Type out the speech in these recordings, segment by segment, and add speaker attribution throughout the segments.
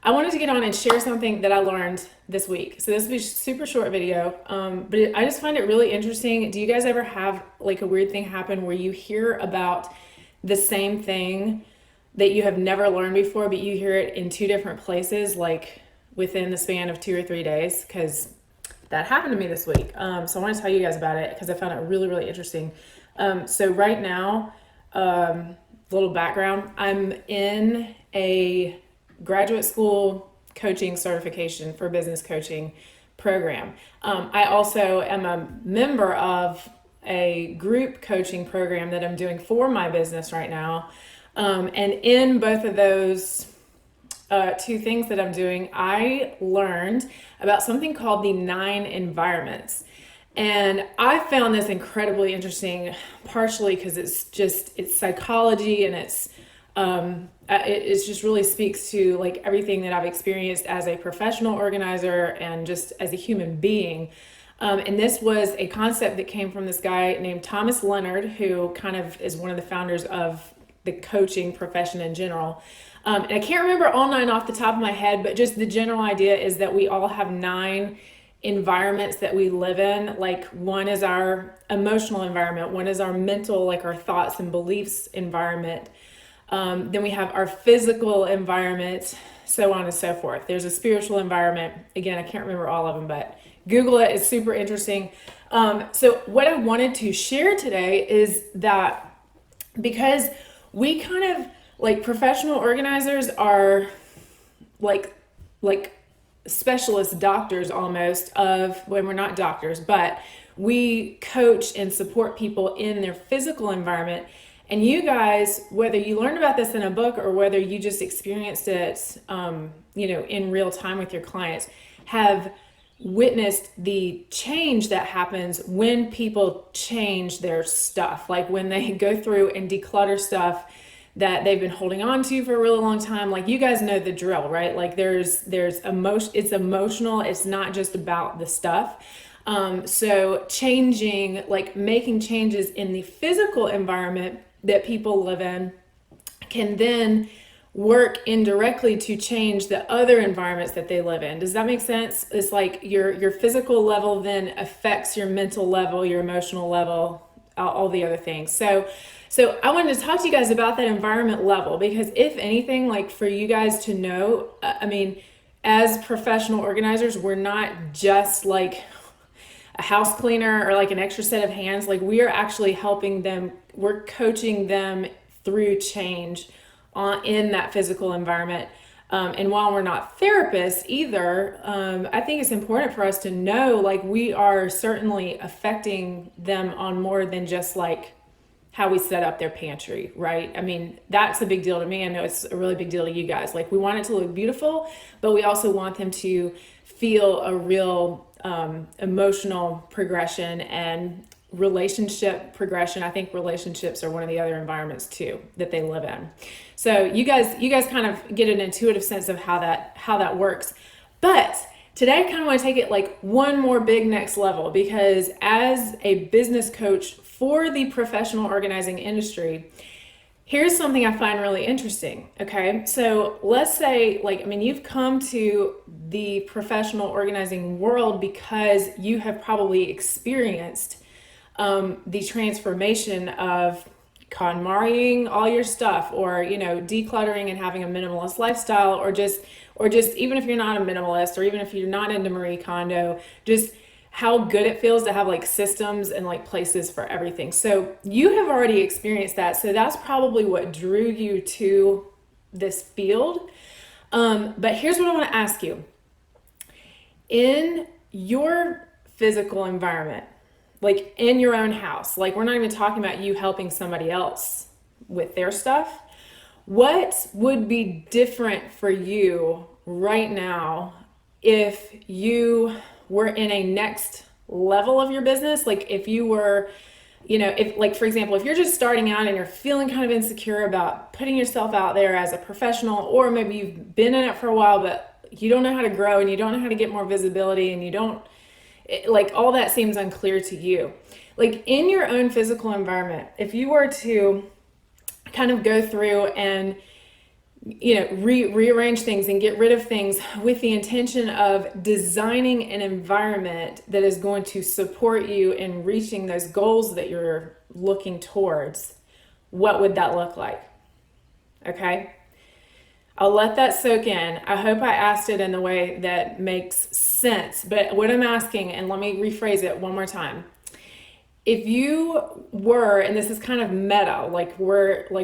Speaker 1: I wanted to get on and share something that I learned this week. So this will be a super short video, I just find it really interesting. Do you guys ever have like a weird thing happen where you hear about the same thing that you have never learned before, but you hear it in two different places, like within the span of 2 or 3 days? Because that happened to me this week. So I want to tell you guys about it because I found it really, really interesting. So right now, little background, I'm in a graduate school coaching certification for business coaching program. I also am a member of a group coaching program that I'm doing for my business right now. And in both of those two things that I'm doing, I learned about something called the 9 environments. And I found this incredibly interesting, partially because it's psychology, and it just really speaks to like everything that I've experienced as a professional organizer and just as a human being. And this was a concept that came from this guy named Thomas Leonard, who kind of is one of the founders of the coaching profession in general. And I can't remember all 9 off the top of my head, but just the general idea is that we all have 9 environments that we live in. Like, one is our emotional environment, one is our mental, like our thoughts and beliefs environment. Then we have our physical environment, so on and so forth. There's a spiritual environment. Again, I can't remember all of them, but Google it. It's super interesting. So what I wanted to share today is that because we kind of, like, professional organizers are like specialist doctors almost of, when we're not doctors, but we coach and support people in their physical environment. And you guys, whether you learned about this in a book or whether you just experienced it, in real time with your clients, have witnessed the change that happens when people change their stuff. Like when they go through and declutter stuff that they've been holding on to for a really long time. Like, you guys know the drill, right? Like there's emotion, it's emotional. It's not just about the stuff. So changing, like making changes in the physical environment that people live in can then work indirectly to change the other environments that they live in. Does that make sense? It's like your physical level then affects your mental level, your emotional level, all the other things. So I wanted to talk to you guys about that environment level, because if anything, like for you guys to know, as professional organizers, we're not just like a house cleaner or like an extra set of hands. Like, we are actually helping them. We're coaching them through change in that physical environment. And while we're not therapists either, I think it's important for us to know, like, we are certainly affecting them on more than just like how we set up their pantry, right? I mean, that's a big deal to me. I know it's a really big deal to you guys. Like, we want it to look beautiful, but we also want them to feel a real emotional progression and relationship progression. I think relationships are one of the other environments too that they live in. So you guys kind of get an intuitive sense of how that works. But today I kind of want to take it like one more big next level, because as a business coach for the professional organizing industry, here's something I find really interesting. Okay, so let's say, you've come to the professional organizing world because you have probably experienced the transformation of KonMariing all your stuff, or decluttering and having a minimalist lifestyle, or just even if you're not a minimalist, or even if you're not into Marie Kondo, just how good it feels to have like systems and like places for everything. So you have already experienced that. So that's probably what drew you to this field. But here's what I want to ask you. In your physical environment, like in your own house, like we're not even talking about you helping somebody else with their stuff. What would be different for you right now if you were in a next level of your business? Like if you were, if, like, for example, if you're just starting out and you're feeling kind of insecure about putting yourself out there as a professional, or maybe you've been in it for a while, but you don't know how to grow and you don't know how to get more visibility, and you don't, like, all that seems unclear to you. Like in your own physical environment, if you were to kind of go through and rearrange things and get rid of things with the intention of designing an environment that is going to support you in reaching those goals that you're looking towards, what would that look like? Okay? I'll let that soak in. I hope I asked it in a way that makes sense. But what I'm asking, and let me rephrase it one more time. If you were, and this is kind of meta,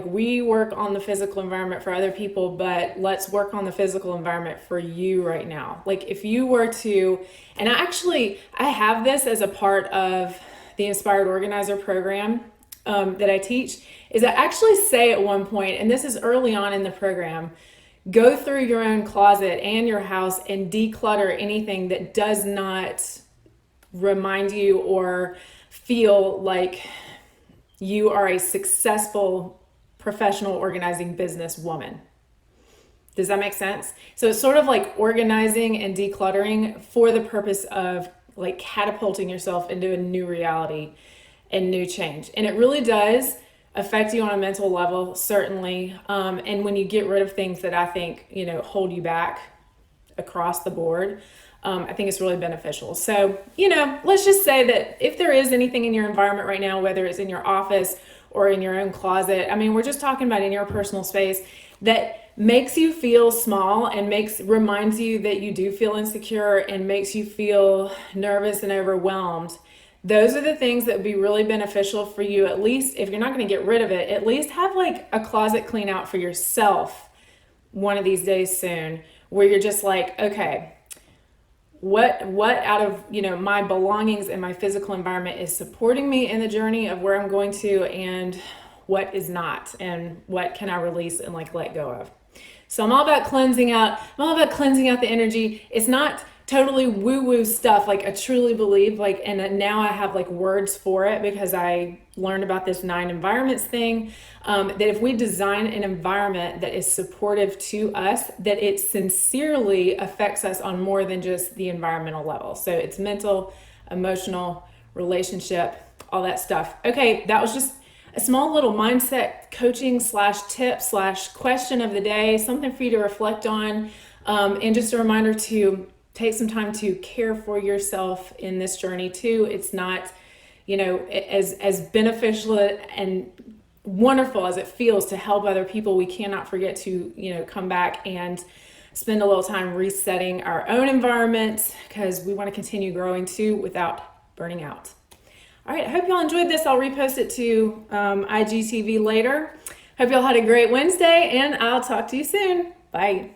Speaker 1: we work on the physical environment for other people, but let's work on the physical environment for you right now. Like if you were to, and I have this as a part of the Inspired Organizer program that I teach, is I actually say at one point, and this is early on in the program, go through your own closet and your house and declutter anything that does not remind you or feel like you are a successful professional organizing business woman. Does that make sense? So it's sort of like organizing and decluttering for the purpose of like catapulting yourself into a new reality and new change. And it really does affect you on a mental level, certainly. And when you get rid of things that I think, hold you back across the board, I think it's really beneficial. So, let's just say that if there is anything in your environment right now, whether it's in your office or in your own closet, we're just talking about in your personal space that makes you feel small and reminds you that you do feel insecure and makes you feel nervous and overwhelmed. Those are the things that would be really beneficial for you. At least if you're not going to get rid of it, at least have like a closet clean out for yourself one of these days soon, where you're just like, okay, what out of my belongings and my physical environment is supporting me in the journey of where I'm going to, and what is not, and what can I release and like let go of. So I'm all about cleansing out the energy. It's not totally woo-woo stuff. Like I truly believe, and now I have like words for it because I learned about this 9 environments thing, that if we design an environment that is supportive to us, that it sincerely affects us on more than just the environmental level. So it's mental, emotional, relationship, all that stuff. Okay, that was just a small little mindset coaching / tip / question of the day, something for you to reflect on, and just a reminder to take some time to care for yourself in this journey too. It's not, as beneficial and wonderful as it feels to help other people, we cannot forget to, come back and spend a little time resetting our own environment, because we want to continue growing too without burning out. All right, I hope y'all enjoyed this. I'll repost it to IGTV later. Hope y'all had a great Wednesday, and I'll talk to you soon. Bye.